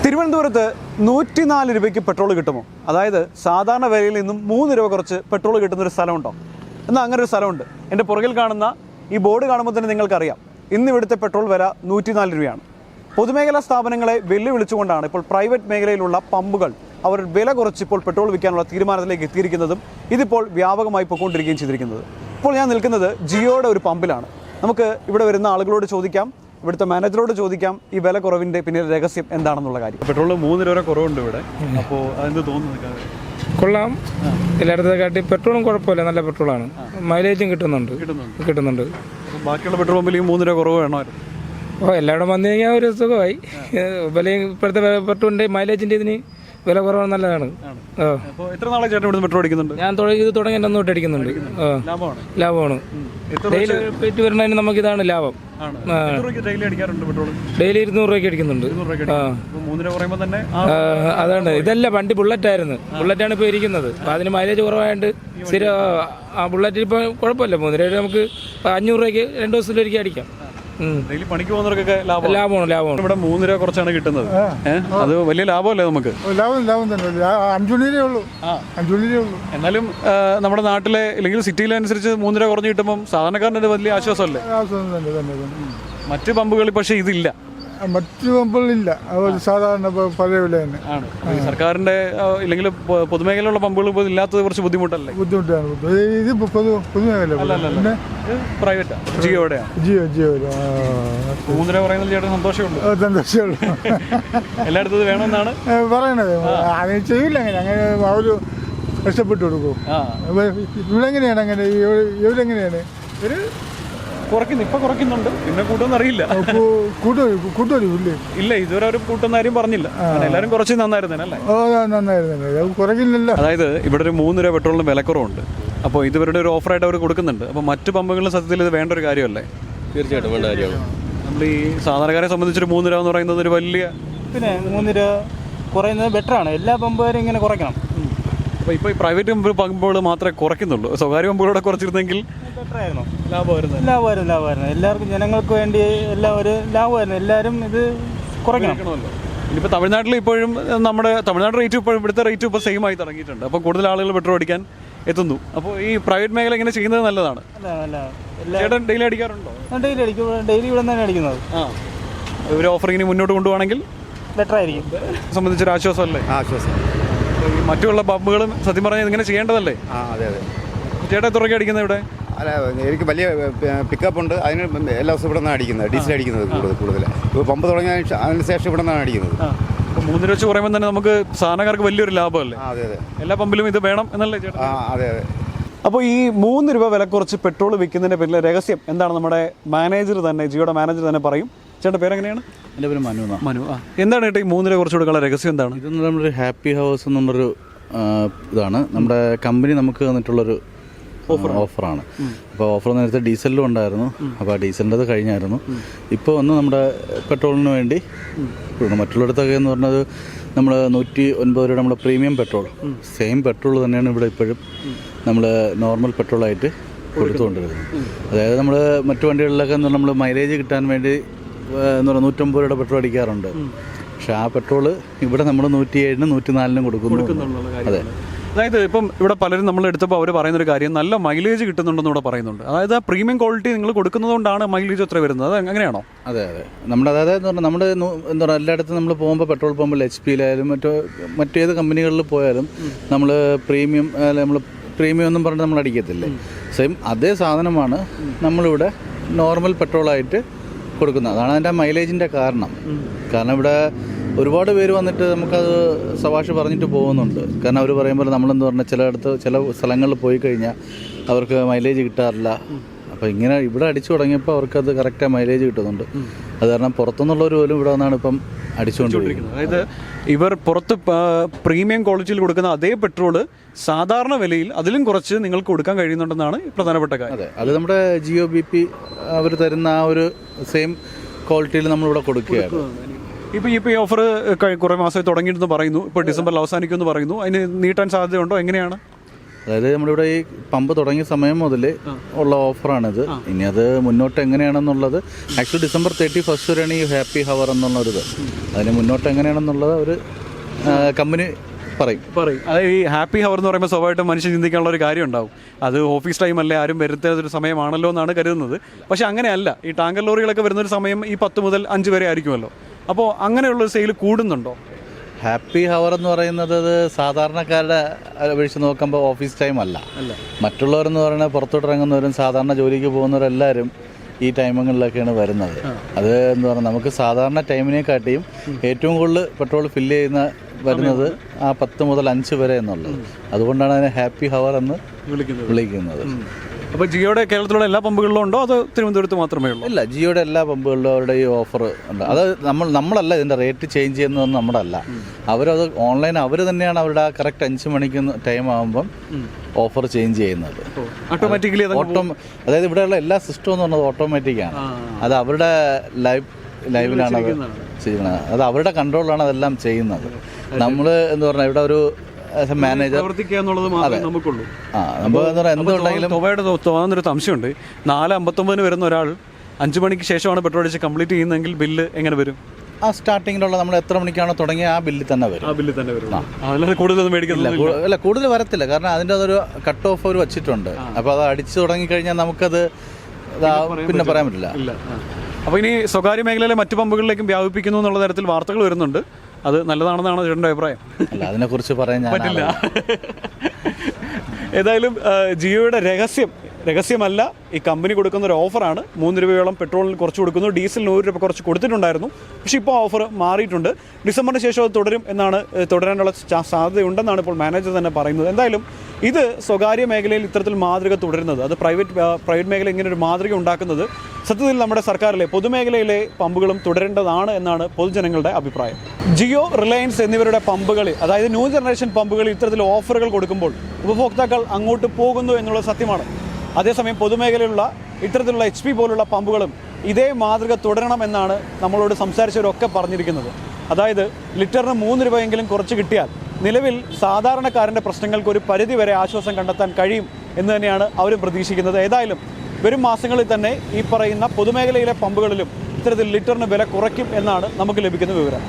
തിരുവനന്തപുരത്ത് 104 രൂപയ്ക്ക് പെട്രോൾ കിട്ടുമോ? അതായത് സാധാരണ വിലയിൽ നിന്നും 3 രൂപ കുറച്ച് പെട്രോൾ കിട്ടുന്നൊരു സ്ഥലമുണ്ടോ? എന്നാൽ അങ്ങനെ ഒരു സ്ഥലമുണ്ട്. എൻ്റെ പുറകിൽ കാണുന്ന ഈ ബോർഡ് കാണുമ്പോൾ തന്നെ നിങ്ങൾക്കറിയാം, ഇന്ന് ഇവിടുത്തെ പെട്രോൾ വില 104 രൂപയാണ്. പൊതുമേഖലാ സ്ഥാപനങ്ങളെ വെല്ലുവിളിച്ചുകൊണ്ടാണ് ഇപ്പോൾ പ്രൈവറ്റ് മേഖലയിലുള്ള പമ്പുകൾ അവർ വില കുറച്ച് ഇപ്പോൾ പെട്രോൾ വിൽക്കാനുള്ള തീരുമാനത്തിലേക്ക് എത്തിയിരിക്കുന്നതും ഇതിപ്പോൾ വ്യാപകമായി പൊയ്ക്കൊണ്ടിരിക്കുകയും ചെയ്തിരിക്കുന്നത്. ഇപ്പോൾ ഞാൻ നിൽക്കുന്നത് ജിയോയുടെ ഒരു പമ്പിലാണ്. നമുക്ക് ഇവിടെ വരുന്ന ആളുകളോട് ചോദിക്കാം, ഇവിടുത്തെ മാനേജറോട് ചോദിക്കാം ഈ വില കുറവിൻ്റെ പിന്നിലെ രഹസ്യം എന്താണെന്നുള്ള കാര്യം. പെട്രോൾ 3 രൂപ കുറവുണ്ട് ഇവിടെ, അപ്പോൾ അതെന്ത് തോന്നുന്നു? കൊള്ളാം, എല്ലായിടത്തെ കാട്ടി പെട്രോളും കുഴപ്പമില്ല, നല്ല പെട്രോളാണ്, മൈലേജും കിട്ടുന്നുണ്ട്. ബാക്കിയുള്ള പെട്രോൾ പമ്പിൽ 3 രൂപ കുറവ് വേണമായിരുന്നു. എല്ലായിടും വന്നു കഴിഞ്ഞാൽ ഒരു സുഖമായി. വിലയും ഇപ്പോഴത്തെ പെട്രോളിൻ്റെ മൈലേജിൻ്റെ ഇതിന് വില കുറവാണ്, നല്ലതാണ്. എത്ര നാളെ ചേട്ടൻ ഇവിടുന്ന് പെട്രോൾ അടിക്കുന്നുണ്ട്? ഞാൻ ഇത് തുടങ്ങി 2 തൊട്ട് അടിക്കുന്നുണ്ട്. ലാഭമാണ്. ഡെയിലി പോയിട്ട് വരുന്നതിന് നമുക്ക് ഇതാണ് ലാഭം. ഡെയിലി 200 രൂപയ്ക്ക് അടിക്കുന്നുണ്ട്. അതാണ്. ഇതല്ല വണ്ടി ബുള്ളറ്റായിരുന്നു, ബുള്ളറ്റാണ് ഇപ്പോൾ ഇരിക്കുന്നത്. അപ്പം അതിന് മൈലേജ് കുറവായതുകൊണ്ട് സ്ഥിരം ആ ബുള്ളറ്റിൽ ഇപ്പോൾ കുഴപ്പമില്ല. 3 രൂപ നമുക്ക് 500 രൂപയ്ക്ക് 2 ദിവസത്തിലൊരിക്കൽ അടിക്കാം. പണിക്ക് പോകുന്നവർക്കൊക്കെ ലാഭമാണ്. ഇവിടെ 3 രൂപ കുറച്ചാണ് കിട്ടുന്നത്. അത് വലിയ ലാഭമല്ലേ നമുക്ക്? ലാഭം തന്നെ. 5 രൂപയേ ഉള്ളൂ. എന്നാലും നമ്മുടെ നാട്ടിലെ അല്ലെങ്കിൽ സിറ്റിയിലനുസരിച്ച് 3 രൂപ കുറഞ്ഞ് കിട്ടുമ്പോൾ സാധാരണക്കാരൻ്റെ വലിയ ആശ്വാസമല്ലേ? മറ്റ് പമ്പുകളിൽ പക്ഷേ ഇതില്ല. മറ്റു പമ്പുകളില്ല, സാധാരണ പഴയ വില തന്നെ ആണ്. സർക്കാരിന്റെ ഇല്ലെങ്കിൽ പൊതുമേഖലയിലുള്ള പമ്പുകൾ ഇപ്പോൾ ഇല്ലാത്തത് കുറച്ച് ബുദ്ധിമുട്ടാണ്. ഇത് പൊതുമേഖല, പ്രൈവറ്റാ. ജിയോടെയാണ്. ജിയോ 3 രൂപ പറയുന്നത് ചേട്ടൻ സന്തോഷമുള്ളൂ. എല്ലായിടത്തും ഇത് വേണമെന്നാണ് പറയണത്. അങ്ങനെ ചെയ്യില്ല, അങ്ങനെ അവര് കഷ്ടപ്പെട്ടു കൊടുക്കും. ഇവിടെ എങ്ങനെയാണ്? അങ്ങനെ ഇവരെങ്ങനെയാണ്? ഒരു ഇപ്പൊ കുറയ്ക്കുന്നുണ്ട്, പിന്നെ കൂട്ടൊന്നും അറിയില്ല. ഇല്ല, ഇതുവരെ ഒരു കൂട്ടുന്ന കാര്യം പറഞ്ഞില്ല. എല്ലാവരും കുറച്ച് നന്നായിരുന്നല്ലേ? കുറയ്ക്കില്ലല്ലോ. അതായത് ഇവിടെ ഒരു 3 രൂപ പെട്രോളിന് വിലക്കുറവുണ്ട്. അപ്പോൾ ഇതുവരുടെ ഒരു ഓഫറായിട്ട് അവർ കൊടുക്കുന്നുണ്ട്. അപ്പോൾ മറ്റു പമ്പുകളിലെ സത്യത്തിൽ ഇത് വേണ്ട ഒരു കാര്യമല്ലേ? തീർച്ചയായിട്ടും വേണ്ട കാര്യമാണ്. നമ്മൾ ഈ സാധാരണക്കാരെ സംബന്ധിച്ചൊരു 3 രൂപ എന്ന് പറയുന്നത് ഒരു വലിയ, പിന്നെ 3 രൂപ കുറയുന്നത് ബെറ്ററാണ്. എല്ലാ പമ്പുകാരും ഇങ്ങനെ കുറയ്ക്കണം. അപ്പോൾ ഇപ്പോൾ ഈ പ്രൈവറ്റ് പമ്പുകൾ മാത്രമേ കുറയ്ക്കുന്നുള്ളൂ. സ്വകാര്യ പമ്പുകളോടെ കുറച്ചിരുന്നെങ്കിൽ ബെറ്ററായിരുന്നു, ലാഭമായിരുന്നു. എല്ലാവർക്കും ജനങ്ങൾക്ക് വേണ്ടി എല്ലാം ഒരു ലാഭമായിരുന്നു. എല്ലാവരും ഇത് കുറയ്ക്കണമല്ലോ. ഇനിയിപ്പോൾ തമിഴ്നാട്ടിൽ ഇപ്പോഴും നമ്മുടെ തമിഴ്നാട് റേറ്റ് ഇപ്പോഴും ഇവിടുത്തെ റേറ്റ് ഇപ്പോൾ സെയിം ആയി തുടങ്ങിയിട്ടുണ്ട്. അപ്പോൾ കൂടുതൽ ആളുകൾ പെട്രോൾ അടിക്കാൻ എത്തുന്നു. അപ്പോൾ ഈ പ്രൈവറ്റ് മേഖല ഇങ്ങനെ ചെയ്യുന്നത് നല്ലതാണ്. ചേട്ടൻ ഡെയിലി അടിക്കാറുണ്ടോ? ഡെയിലി അടിക്കും. ഡെയിലി ഇവിടെ തന്നെ അടിക്കുന്നത്. ഒരു ഓഫർ ഇങ്ങനെ മുന്നോട്ട് കൊണ്ടുപോകണമെങ്കിൽ ബെറ്ററായിരിക്കും. സംബന്ധിച്ചൊരു ആശ്വാസമല്ലേ? ആശ്വാസം. ഈ മറ്റുള്ള പമ്പുകളും സത്യം പറഞ്ഞാൽ ഇങ്ങനെ ചെയ്യേണ്ടതല്ലേ? അതെ. ചേട്ടാ എത്ര രൂപയ്ക്ക് അടിക്കുന്നത് ഇവിടെ? അല്ല, എനിക്ക് വലിയ പിക്കപ്പ് ഉണ്ട്. അതിന് എല്ലാ ദിവസവും ഇവിടെ നിന്നാണ് അടിക്കുന്നത്. ഡീസൽ അടിക്കുന്നത് കൂടുതൽ. ഇപ്പോൾ പമ്പ് അതിന് ശേഷം ഇവിടെ നിന്നാണ് അടിക്കുന്നത്. 3 രൂപ വെച്ച് പറയുമ്പോൾ തന്നെ നമുക്ക് സാധാരണക്കാർക്ക് വലിയൊരു ലാഭമല്ലേ? അതെ. എല്ലാ പമ്പിലും ഇത് വേണം എന്നല്ലേ ചേട്ടാ? അതെ. അപ്പോൾ ഈ 3 രൂപ വില കുറച്ച് പെട്രോൾ വിൽക്കുന്നതിൻ്റെ പിന്നിലെ രഹസ്യം എന്താണ്? നമ്മുടെ മാനേജർ തന്നെ, ജിയോയുടെ മാനേജർ തന്നെ പറയും. ചേട്ടൻ്റെ പേരെങ്ങനെയാണ്? എൻ്റെ പേര് മനു. എന്താണ് ചേട്ടാ ഈ 3 രൂപ കുറച്ച് കൊടുക്കാനുള്ള രഹസ്യം എന്താണ്? ഇത് നമ്മുടെ ഹാപ്പി ഹൗസ് എന്നുള്ളൊരു ഇതാണ്. നമ്മുടെ കമ്പനി നമുക്ക് തന്നിട്ടുള്ളൊരു ഓഫറാണ്. അപ്പോൾ ഓഫർ നേരത്തെ ഡീസലിലും ഉണ്ടായിരുന്നു. അപ്പോൾ ആ ഡീസലിൻ്റെ കഴിഞ്ഞായിരുന്നു. ഇപ്പോൾ വന്ന് നമ്മുടെ പെട്രോളിന് വേണ്ടി മറ്റുള്ളിടത്തൊക്കെ എന്ന് പറഞ്ഞത് നമ്മൾ 109 രൂപ നമ്മുടെ പ്രീമിയം പെട്രോൾ, സെയിം പെട്രോൾ തന്നെയാണ് ഇവിടെ ഇപ്പോഴും നമ്മൾ നോർമൽ പെട്രോളായിട്ട് കൊടുത്തുകൊണ്ടിരുന്നത്. അതായത് നമ്മൾ മറ്റു വണ്ടികളിലൊക്കെ എന്ന് പറഞ്ഞാൽ നമ്മൾ മൈലേജ് കിട്ടാൻ വേണ്ടി എന്ന് പറഞ്ഞാൽ 150 രൂപയുടെ പെട്രോൾ അടിക്കാറുണ്ട്. പക്ഷെ ആ പെട്രോൾ ഇവിടെ നമ്മൾ 107-നും 104-നും കൊടുക്കുന്നു. അതെ. അതായത് ഇപ്പം ഇവിടെ പലരും നമ്മൾ എടുത്തപ്പോൾ അവർ പറയുന്നൊരു കാര്യം, നല്ല മൈലേജ് കിട്ടുന്നുണ്ടെന്ന് ഇവിടെ പറയുന്നുണ്ട്. അതായത് ആ പ്രീമിയം ക്വാളിറ്റി നിങ്ങൾ കൊടുക്കുന്നത് കൊണ്ടാണ് മൈലേജ് എത്ര വരുന്നത്, അത് അങ്ങനെയാണോ? അതെ. നമ്മുടെ അതായത് നമ്മുടെ എന്താ പറയുക, എല്ലായിടത്തും നമ്മൾ പോകുമ്പോൾ പെട്രോൾ പമ്പിൽ HP-യിലായാലും മറ്റേത് കമ്പനികളിൽ പോയാലും നമ്മൾ പ്രീമിയം ഒന്നും പറഞ്ഞിട്ട് നമ്മൾ അടിക്കത്തില്ലേ? സെയിം അതേ സാധനമാണ് നമ്മളിവിടെ നോർമൽ പെട്രോളായിട്ട് കൊടുക്കുന്നത്. അതാണ് അതിൻ്റെ മൈലേജിൻ്റെ കാരണം. ഇവിടെ ഒരുപാട് പേര് വന്നിട്ട് നമുക്കത് സവാഷ് പറഞ്ഞിട്ട് പോകുന്നുണ്ട്. കാരണം അവർ പറയുമ്പോൾ നമ്മളെന്ന് പറഞ്ഞാൽ ചില സ്ഥലങ്ങളിൽ പോയി കഴിഞ്ഞാൽ അവർക്ക് മൈലേജ് കിട്ടാറില്ല. അപ്പോൾ ഇങ്ങനെ ഇവിടെ അടിച്ചു തുടങ്ങിയപ്പോൾ അവർക്കത് കറക്റ്റായി മൈലേജ് കിട്ടുന്നുണ്ട്. അത് കാരണം പുറത്തുനിന്നുള്ളവർ പോലും ഇവിടെ വന്നാണ് ഇപ്പം അടിച്ചുകൊണ്ടിരിക്കുന്നത്. അതായത് ഇവർ പുറത്ത് പ്രീമിയം ക്വാളിറ്റിയിൽ കൊടുക്കുന്ന അതേ പെട്രോള് സാധാരണ വിലയിൽ അതിലും കുറച്ച് നിങ്ങൾക്ക് കൊടുക്കാൻ കഴിയുന്നുണ്ടെന്നാണ് പ്രധാനപ്പെട്ട കാര്യം. അതെ, അത് നമ്മുടെ ജിയോ BP അവർ തരുന്ന ആ ഒരു സെയിം ക്വാളിറ്റിയിൽ നമ്മളിവിടെ കൊടുക്കുകയാണ്. ഇപ്പോൾ ഈ ഓഫർ കുറേ മാസമായി തുടങ്ങിയിട്ടെന്ന് പറയുന്നു. ഇപ്പോൾ ഡിസംബറിൽ അവസാനിക്കുമെന്ന് പറയുന്നു. അതിന് നീട്ടാൻ സാധ്യതയുണ്ടോ? എങ്ങനെയാണ്? അതായത് നമ്മളിവിടെ ഈ പമ്പ് തുടങ്ങിയ സമയം മുതൽ ഉള്ള ഓഫറാണിത്. ഇനി അത് മുന്നോട്ട് എങ്ങനെയാണെന്നുള്ളത് ആക്ച്വലി December 31 വരെയാണ് ഈ ഹാപ്പി ഹവർ എന്നുള്ളൊരിത്. അതിന് മുന്നോട്ട് എങ്ങനെയാണെന്നുള്ളത് ഒരു കമ്പനി പറയും. അതായത് ഈ ഹാപ്പി ഹവർ എന്ന് പറയുമ്പോൾ സ്വാഭാവികമായിട്ടും മനുഷ്യൻ ചിന്തിക്കാനുള്ള ഒരു കാര്യം ഉണ്ടാവും. അത് ഓഫീസ് ടൈം അല്ലേ, ആരും വരുത്തൊരു സമയമാണല്ലോ എന്നാണ് കരുതുന്നത്. പക്ഷേ അങ്ങനെയല്ല. ഈ ടാങ്കർ ലോറികളൊക്കെ വരുന്നൊരു സമയം ഈ 10 മുതൽ 5 വരെ ആയിരിക്കുമല്ലോ. അപ്പോൾ അങ്ങനെയുള്ള സെയിൽ കൂടുന്നുണ്ടോ? ഹാപ്പി ഹവർ എന്ന് പറയുന്നത് സാധാരണക്കാരുടെ അപേക്ഷിച്ച് നോക്കുമ്പോൾ ഓഫീസ് ടൈം അല്ല. മറ്റുള്ളവരെന്ന് പറയുന്നത് പുറത്തോട്ടിറങ്ങുന്നവരും സാധാരണ ജോലിക്ക് പോകുന്നവരെല്ലാവരും ഈ ടൈമുകളിലൊക്കെയാണ് വരുന്നത്. അത് എന്ന് പറഞ്ഞാൽ നമുക്ക് സാധാരണ ടൈമിനെക്കാട്ടിയും ഏറ്റവും കൂടുതൽ പെട്രോൾ ഫില്ല് ചെയ്യുന്ന വരുന്നത് ആ 10 മുതൽ 5 വരെ എന്നുള്ളത്. അതുകൊണ്ടാണ് അതിനെ ഹാപ്പി ഹവർ എന്ന് വിളിക്കുന്നത്. അപ്പോൾ ജിയോയുടെ കേരളത്തിലുള്ള എല്ലാ പമ്പുകളിലും ഉണ്ടോ അതോ തിരുവനന്തപുരത്ത് മാത്രമേ ഉള്ളൂ? ഇല്ല, ജിയോയുടെ എല്ലാ പമ്പുകളിലും അവരുടെ ഈ ഓഫർ ഉണ്ട്. അത് നമ്മളല്ല ഇതിൻ്റെ റേറ്റ് ചേഞ്ച് ചെയ്യുന്നതൊന്നും നമ്മുടെ അല്ല. അവരത് ഓൺലൈൻ അവർ തന്നെയാണ് അവരുടെ ആ കറക്റ്റ് 5 മണിക്ക് ടൈം ആകുമ്പം ഓഫർ ചേഞ്ച് ചെയ്യുന്നത് ഓട്ടോമാറ്റിക്കലി. അതായത് ഇവിടെയുള്ള എല്ലാ സിസ്റ്റം എന്ന് പറഞ്ഞത് ഓട്ടോമാറ്റിക്കാണ്. അത് അവരുടെ ലൈവിലാണ് അത് ചെയ്യുന്നത്. അത് അവരുടെ കൺട്രോളിലാണ് അതെല്ലാം ചെയ്യുന്നത്. നമ്മൾ എന്ന് പറഞ്ഞാൽ ഇവിടെ ഒരു മാനേജർ പ്രവർത്തിക്കുക എന്നുള്ളത് മാത്രമേ നമുക്കുള്ളൂ. എന്തുണ്ടെങ്കിലും തോന്നുന്നൊരു സംശയമുണ്ട്. 4:59 വരുന്ന ഒരാൾ 5 മണിക്ക് ശേഷമാണ് പെട്രോൾ അടിച്ച് കംപ്ലീറ്റ് ചെയ്യുന്നതെങ്കിൽ ബില്ല് എങ്ങനെ വരും? ആ സ്റ്റാർട്ടിങ്ങിലുള്ള നമ്മൾ എത്ര മണിക്കാണോ തുടങ്ങിയ ആ ബില്ല് തന്നെ വരും. അല്ലാതെ കൂടുതലൊന്നും മേടിക്കുന്നില്ല. അല്ല, കൂടുതൽ വരത്തില്ല. കാരണം അതിൻ്റെ അതൊരു കട്ട് ഓഫ് അവർ വെച്ചിട്ടുണ്ട്. അപ്പോൾ അത് അടിച്ചു തുടങ്ങിക്കഴിഞ്ഞാൽ നമുക്കത് പിന്നെ പറയാൻ പറ്റില്ല. അപ്പോൾ ഇനി സ്വകാര്യ മേഖലയിലെ മറ്റു പമ്പുകളിലേക്കും വ്യാപിപ്പിക്കുന്നു എന്നുള്ള തരത്തിൽ വാർത്തകൾ വരുന്നുണ്ട്. അത് നല്ലതാണെന്നാണ് ചേട്ടൻ്റെ അഭിപ്രായം? അല്ല, അതിനെക്കുറിച്ച് പറയാൻ പറ്റില്ല. ഏതായാലും ജിയോയുടെ രഹസ്യമല്ല, ഈ കമ്പനി കൊടുക്കുന്ന ഒരു ഓഫറാണ്. 3 രൂപയോളം പെട്രോളിന് കുറച്ച് കൊടുക്കുന്നു, ഡീസലിന് 1 രൂപ കുറച്ച് കൊടുത്തിട്ടുണ്ടായിരുന്നു. പക്ഷേ ഇപ്പോൾ ഓഫർ മാറിയിട്ടുണ്ട്. ഡിസംബറിന് ശേഷം അത് തുടരാനുള്ള സാധ്യതയുണ്ടെന്നാണ് ഇപ്പോൾ മാനേജർ തന്നെ പറയുന്നത്. എന്തായാലും ഇത് സ്വകാര്യ മേഖലയിൽ ഇത്തരത്തിൽ മാതൃക തുടരുന്നത്, അത് പ്രൈവറ്റ് മേഖല ഇങ്ങനെ ഒരു മാതൃക ഉണ്ടാക്കുന്നത് സത്യത്തിൽ നമ്മുടെ സർക്കാരിലെ പൊതുമേഖലയിലെ പമ്പുകളും തുടരേണ്ടതാണ് എന്നാണ് പൊതുജനങ്ങളുടെ അഭിപ്രായം. ജിയോ, റിലയൻസ് എന്നിവരുടെ പമ്പുകളിൽ, അതായത് ന്യൂ ജനറേഷൻ പമ്പുകളിൽ ഇത്തരത്തിൽ ഓഫറുകൾ കൊടുക്കുമ്പോൾ ഉപഭോക്താക്കൾ അങ്ങോട്ട് പോകുന്നു എന്നുള്ളത് സത്യമാണ്. അതേസമയം പൊതുമേഖലയിലുള്ള ഇത്തരത്തിലുള്ള HP പോലുള്ള പമ്പുകളും ഇതേ മാതൃക തുടരണമെന്നാണ് നമ്മളോട് സംസാരിച്ചവരൊക്കെ പറഞ്ഞിരിക്കുന്നത്. അതായത് ലിറ്ററിന് 3 രൂപയെങ്കിലും കുറച്ച് കിട്ടിയാൽ നിലവിൽ സാധാരണക്കാരൻ്റെ പ്രശ്നങ്ങൾക്ക് ഒരു പരിധി വരെ ആശ്വാസം കണ്ടെത്താൻ കഴിയും എന്ന് തന്നെയാണ് അവരും പ്രതീക്ഷിക്കുന്നത്. ഏതായാലും വരും മാസങ്ങളിൽ തന്നെ ഈ പറയുന്ന പൊതുമേഖലയിലെ പമ്പുകളിലും ഇത്തരത്തിൽ ലിറ്ററിന് വില കുറയ്ക്കും എന്നാണ് നമുക്ക് ലഭിക്കുന്ന വിവരം.